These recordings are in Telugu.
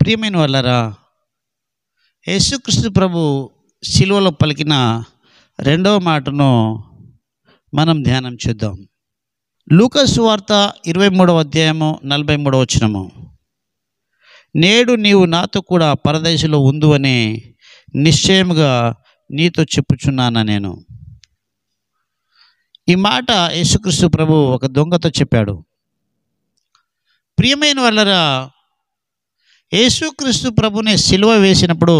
ప్రియమైన వాళ్ళరా, యేసుక్రీస్తు ప్రభు శిలువలో పలికిన రెండవ మాటను మనం ధ్యానం చేద్దాం. లూకా సువార్త 23వ అధ్యాయము 43వ వచనము. నేడు నీవు నాతో కూడా పరదేశంలో ఉందువని నిశ్చయముగా నీతో చెప్పుచున్నాను నేను. ఈ మాట యేసుక్రీస్తు ప్రభు ఒక దొంగతో చెప్పాడు. ప్రియమైన వాళ్ళరా, యేసుక్రీస్తు ప్రభుని సిలువ వేసినప్పుడు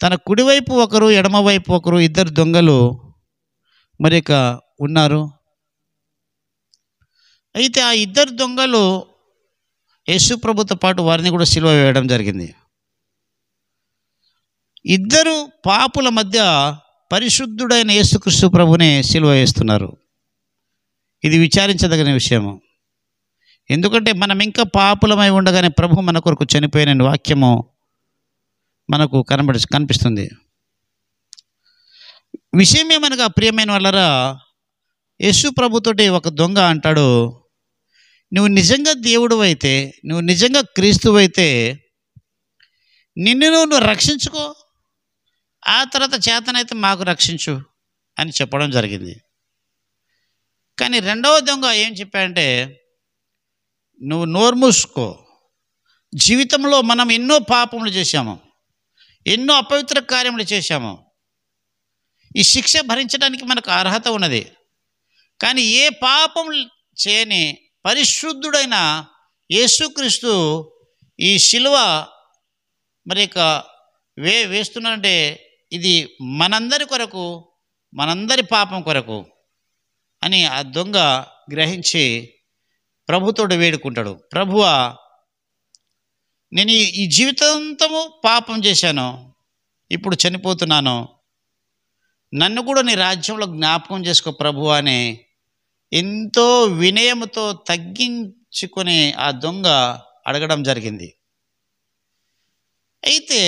తన కుడివైపు ఒకరు, ఎడమవైపు ఒకరు, ఇద్దరు దొంగలు ఉన్నారు. అయితే ఆ ఇద్దరు దొంగలు యేసు ప్రభుతో పాటు వారిని కూడా సిలువ వేయడం జరిగింది. ఇద్దరు పాపుల మధ్య పరిశుద్ధుడైన యేసుక్రీస్తు ప్రభుని సిలువ వేస్తున్నారు. ఇది విచారించదగిన విషయము. ఎందుకంటే మనం ఇంకా పాపులమై ఉండగానే ప్రభు మన కొరకు చనిపోయిన వాక్యము మనకు కనిపిస్తుంది. విషయం ఏమనగా, ప్రియమైన వాళ్ళరా, యేసు ప్రభుతోటి ఒక దొంగ అంటాడు, నువ్వు నిజంగా దేవుడు అయితే, నువ్వు నిజంగా క్రీస్తువు అయితే నిన్ను నువ్వు రక్షించుకో, ఆ తర్వాత చేతనైతే మాకు రక్షించు అని చెప్పడం జరిగింది. కానీ రెండవ దొంగ ఏం చెప్పాడంటే, నువ్వు నోరు మూసుకో, జీవితంలో మనం ఎన్నో పాపములు చేశాము, ఎన్నో అపవిత్ర కార్యములు చేశాము, ఈ శిక్ష భరించడానికి మనకు అర్హత ఉన్నది. కానీ ఏ పాపం చేయని పరిశుద్ధుడైన యేసుక్రీస్తు ఈ శిలువ వేస్తున్నాడంటే ఇది మనందరి కొరకు, మనందరి పాపం కొరకు అని ఆ దొంగ గ్రహించి ప్రభుతోడు వేడుకుంటాడు. ప్రభువా, నేను ఈ జీవితాంతము పాపం చేశాను, ఇప్పుడు చనిపోతున్నాను, నన్ను కూడా నీ రాజ్యంలో జ్ఞాపకం చేసుకో ప్రభువా అని ఎంతో వినయముతో తగ్గించుకొని ఆ దొంగ అడగడం జరిగింది. అయితే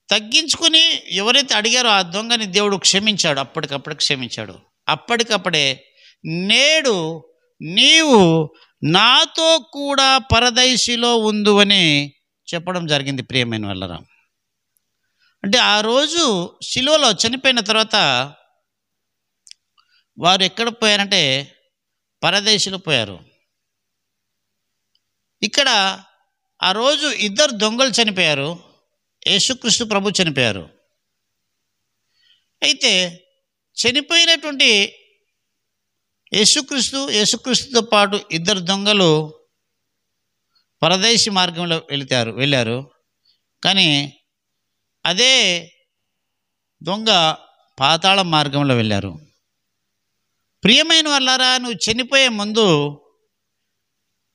తగ్గించుకొని ఎవరైతే అడిగారో ఆ దొంగని దేవుడు క్షమించాడు, అప్పటికప్పుడే క్షమించాడు. అప్పటికప్పుడే నేడు నీవు నాతో కూడా పరదేశిలో ఉందువని చెప్పడం జరిగింది. ప్రియమైన వాళ్ళరా, అంటే ఆ రోజు శిలువలో చనిపోయిన తర్వాత వారు ఎక్కడ పోయారంటే పరదేశిలో పోయారు. ఇక్కడ ఆ రోజు ఇద్దరు దొంగలు చనిపోయారు, యేసుక్రీస్తు ప్రభు చనిపోయారు. అయితే చనిపోయినటువంటి యేసుక్రీస్తుతో పాటు ఇద్దరు దొంగలు పరదేశి మార్గంలో వెళ్ళారు. కానీ అదే దొంగ పాతాళ మార్గంలో వెళ్ళారు. ప్రియమైన వాళ్ళారా, నువ్వు చనిపోయే ముందు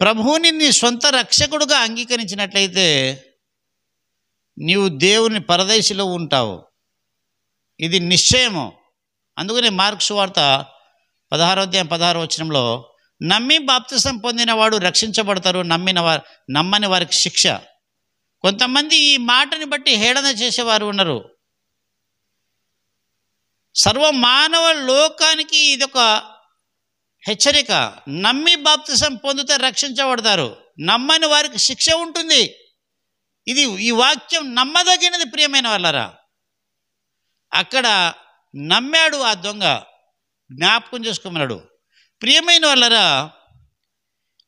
ప్రభువుని నీ సొంత రక్షకుడుగా అంగీకరించినట్లయితే నీవు దేవుని పరదేశిలో ఉంటావు, ఇది నిశ్చయము. అందుకని మార్కు సువార్త 16వ అధ్యాయం 16వ వచనంలో, నమ్మి బాప్తిసం పొందినవాడు రక్షించబడతారు, నమ్మని వారికి శిక్ష. కొంతమంది ఈ మాటని బట్టి హేళన చేసేవారు ఉన్నారు. సర్వ మానవ లోకానికి ఇదొక హెచ్చరిక. నమ్మి బాప్తిసం పొందితే రక్షించబడతారు, నమ్మని వారికి శిక్ష ఉంటుంది. ఈ వాక్యం నమ్మదగినది. ప్రియమైన వాళ్ళరా, అక్కడ నమ్మాడు ఆ దొంగ, జ్ఞాపకం చేసుకోమన్నాడు. ప్రియమైన వాళ్ళరా,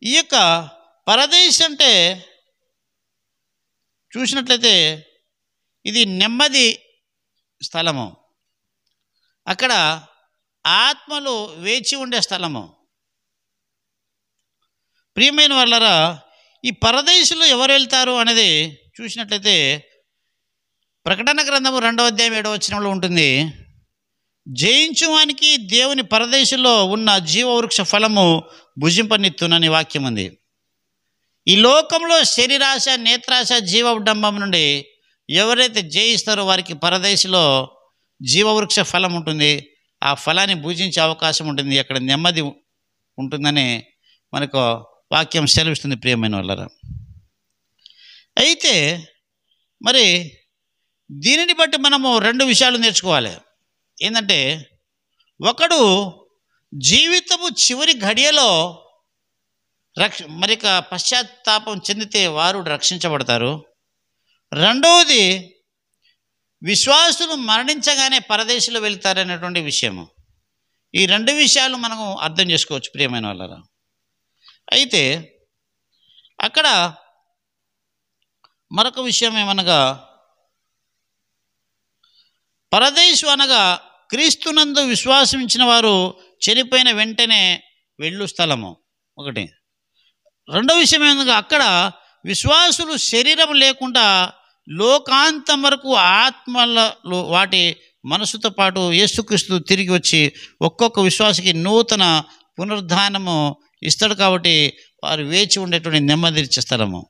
ఈ యొక్క పరదేశం అంటే చూసినట్లయితే ఇది నెమ్మది స్థలము, అక్కడ ఆత్మలు వేచి ఉండే స్థలము. ప్రియమైన వాళ్ళరా, ఈ పరదేశంలో ఎవరు వెళ్తారు అనేది చూసినట్లయితే ప్రకటన గ్రంథము 2వ అధ్యాయం 7వ వచనంలో ఉంటుంది, జయించువానికి దేవుని పరదేశంలో ఉన్న జీవవృక్ష ఫలము భుజింపనిత్తునని వాక్యం ఉంది. ఈ లోకంలో శరీరాశ, నేత్రాశ, జీవడంబం నుండి ఎవరైతే జయిస్తారో వారికి పరదేశంలో జీవవృక్ష ఫలం ఉంటుంది. ఆ ఫలాన్ని భుజించే అవకాశం ఉంటుంది, అక్కడ నెమ్మది ఉంటుందని మనకు వాక్యం సెలవిస్తుంది. ప్రియమైన వాళ్ళరా, అయితే మరి దీనిని బట్టి మనము 2 విషయాలు నేర్చుకోవాలి. ఏంటంటే, ఒకడు జీవితము చివరి ఘడియలో మరిక పశ్చాత్తాపం చెందితే వారు రక్షించబడతారు. రెండవది, విశ్వాసులు మరణించగానే పరదేశంలో వెళ్తారనేటువంటి విషయము. ఈ రెండు విషయాలు మనము అర్థం చేసుకోవచ్చు ప్రియమైన వాళ్ళరా. అయితే అక్కడ మరొక విషయం ఏమనగా, పరదేశం అనగా క్రీస్తునందు విశ్వాసించిన వారు చనిపోయిన వెంటనే వెళ్ళు స్థలము ఒకటి. రెండవ విషయం ఏమనగా, అక్కడ విశ్వాసులు శరీరం లేకుండా లోకాంతం వరకు ఆత్మలలో వాటి మనసుతో పాటు యేసుక్రీస్తు తిరిగి వచ్చి ఒక్కొక్క విశ్వాసకి నూతన పునరుద్ధానము ఇస్తాడు. కాబట్టి వారు వేచి ఉండేటువంటి నెమ్మదిచ్చే స్థలము.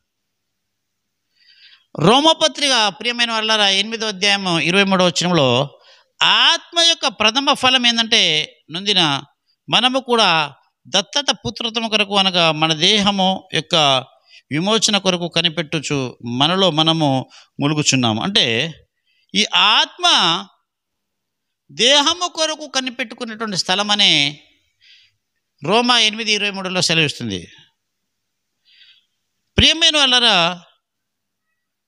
రోమపత్రిక ప్రియమైన వాళ్ళ 8వ అధ్యాయం 23వ వచనంలో ఆత్మ యొక్క ప్రథమ ఫలం ఏంటంటే, నొందిన మనము కూడా దత్తత పుత్రత్వం కొరకు అనగా మన దేహము యొక్క విమోచన కొరకు కనిపెట్టుచు మనలో మనము ములుగుచున్నాము. అంటే ఈ ఆత్మ దేహము కొరకు కనిపెట్టుకునేటువంటి స్థలం అనే రోమా 8:23లో సెలవిస్తుంది. ప్రియమైన వాళ్ళరా,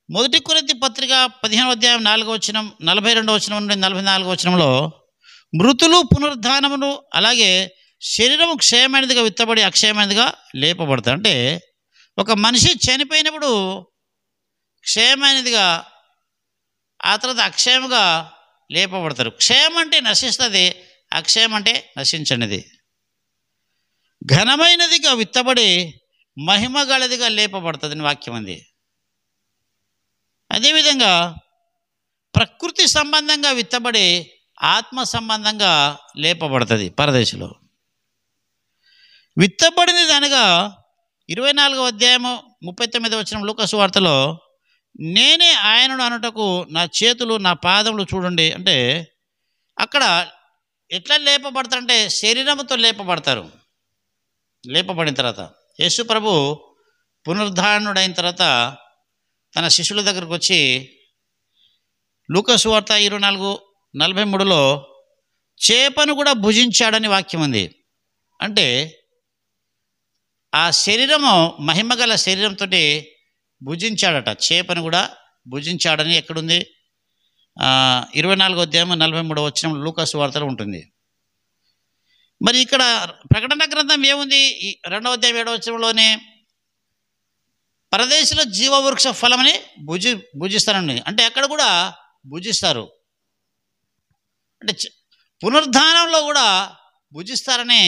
1 కొరింథీ పత్రిక 15వ అధ్యాయం 4వ వచనం 42వ వచనం నుండి 44వ వచనంలో మృతులు పునరుద్ధానమును అలాగే శరీరము క్షయమైనదిగా విత్తబడి అక్షయమైనదిగా లేపబడతారు. అంటే ఒక మనిషి చనిపోయినప్పుడు క్షయమైనదిగా, ఆ తర్వాత అక్షయముగా లేపబడతారు. క్షయం అంటే నశిస్తుంది, అక్షయం అంటే నశించనిది. ఘనమైనదిగా విత్తబడి మహిమ గలదిగా లేపబడుతుంది వాక్యం ఉంది. అదేవిధంగా ప్రకృతి సంబంధంగా విత్తబడి ఆత్మ సంబంధంగా లేపబడుతుంది పరదేశంలో. విత్తబడినది అనగా 24వ అధ్యాయము 39వ వచనం లూకాసు వార్తలో, నేనే ఆయనను అనుటకు నా చేతులు నా పాదములు చూడండి. అంటే అక్కడ ఎట్లా లేపబడతారంటే శరీరంతో లేపబడతారు. లేపబడిన తర్వాత యేసు ప్రభు పునరుద్ధానుడైన తర్వాత తన శిష్యుల దగ్గరకు వచ్చి లూకాసు వార్త 24:43లో చేపను కూడా భుజించాడని వాక్యం ఉంది. అంటే ఆ శరీరము మహిమగల శరీరంతో భుజించాడట, చేపను కూడా భుజించాడని ఎక్కడుంది? 24వ అధ్యాయం 43వ వచనం లూకాసు వార్తలో ఉంటుంది. మరి ఇక్కడ ప్రకటన గ్రంథం ఏముంది? 2వ అధ్యాయం 7వ వచనంలోనే పరదేశంలో జీవవృక్ష ఫలమని భుజిస్తారని, అంటే అక్కడ కూడా భుజిస్తారు. అంటే పునరుద్ధానంలో కూడా భుజిస్తారని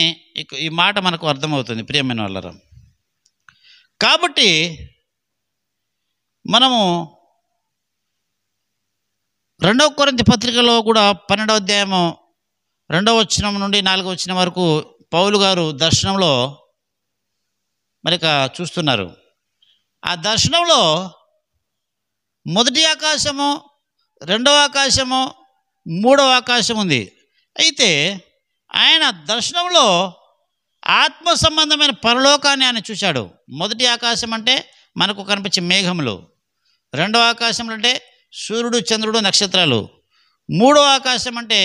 ఈ మాట మనకు అర్థమవుతుంది ప్రియమైన వాళ్ళరా. కాబట్టి మనము 2వ కొరింథీ పత్రికలో కూడా 12వ అధ్యాయము 2వ వచనం నుండి 4వ వచనం వరకు పౌలు గారు దర్శనంలో మరిక చూస్తున్నారు. ఆ దర్శనంలో మొదటి ఆకాశము, 2వ ఆకాశము, 3వ ఆకాశం ఉంది. అయితే ఆయన దర్శనంలో ఆత్మ సంబంధమైన పరలోకాన్ని ఆయన చూశాడు. మొదటి ఆకాశం అంటే మనకు కనిపించే మేఘములు, 2వ ఆకాశం అంటే సూర్యుడు, చంద్రుడు, నక్షత్రాలు, 3వ ఆకాశం అంటే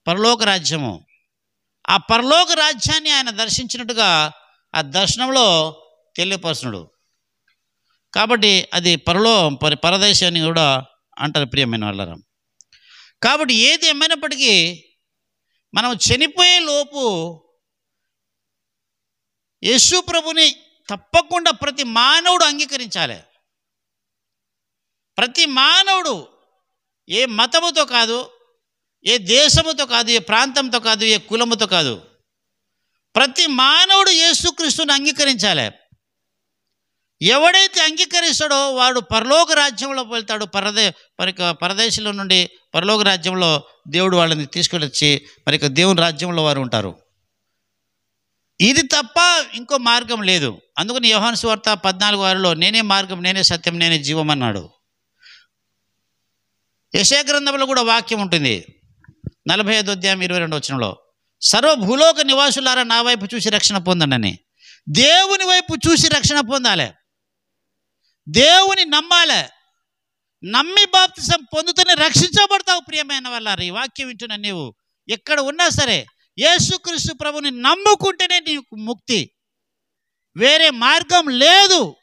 పరలోక రాజ్యము. ఆ పరలోక రాజ్యాన్ని ఆయన దర్శించినట్టుగా ఆ దర్శనంలో తెలియపరుచున్నాడు. కాబట్టి అది పరదేశాన్ని కూడా అంటారు ప్రియమైన వాళ్ళరా. కాబట్టి ఏది ఏమైనప్పటికీ మనం చనిపోయే లోపు యేసు ప్రభుని తప్పకుండా ప్రతి మానవుడు అంగీకరించాలి. ప్రతి మానవుడు ఏ మతముతో కాదు, ఏ దేశముతో కాదు, ఏ ప్రాంతంతో కాదు, ఏ కులముతో కాదు, ప్రతి మానవుడు యేసుక్రీస్తుని అంగీకరించాలి. ఎవడైతే అంగీకరిస్తాడో వాడు పరలోక రాజ్యంలో వెళ్తాడు. పరదేశంలో నుండి పరలోక రాజ్యంలో దేవుడు వాళ్ళని తీసుకొని వచ్చి దేవుని రాజ్యంలో వారు ఉంటారు. ఇది తప్ప ఇంకో మార్గం లేదు. అందుకని యోహాను సువార్త 14:6లో నేనే మార్గం, నేనే సత్యం, నేనే జీవం అన్నాడు. యెషయా గ్రంథంలో కూడా వాక్యం ఉంటుంది 45వ అధ్యాయం 22వ వచనంలో, సర్వ భూలోక నివాసులారా నా వైపు చూసి రక్షణ పొందండి. దేవుని వైపు చూసి రక్షణ పొందాలి, దేవుని నమ్మాలి. నమ్మి బాప్తిసం పొందుతూనే రక్షించబడతావు ప్రియమైన వాళ్ళారా. ఈ వాక్యం వింటున్నా నీవు ఎక్కడ ఉన్నా సరే యేసుక్రీస్తు ప్రభుని నమ్ముకుంటేనే నీకు ముక్తి. వేరే మార్గం లేదు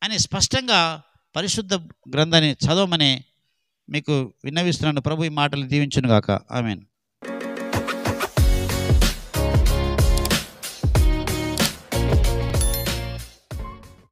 అని స్పష్టంగా పరిశుద్ధ గ్రంథాన్ని చదవమని మీకు విన్నవిస్తున్నాను. ప్రభు ఈ మాటలు దీవించును గాక. ఆమేన్.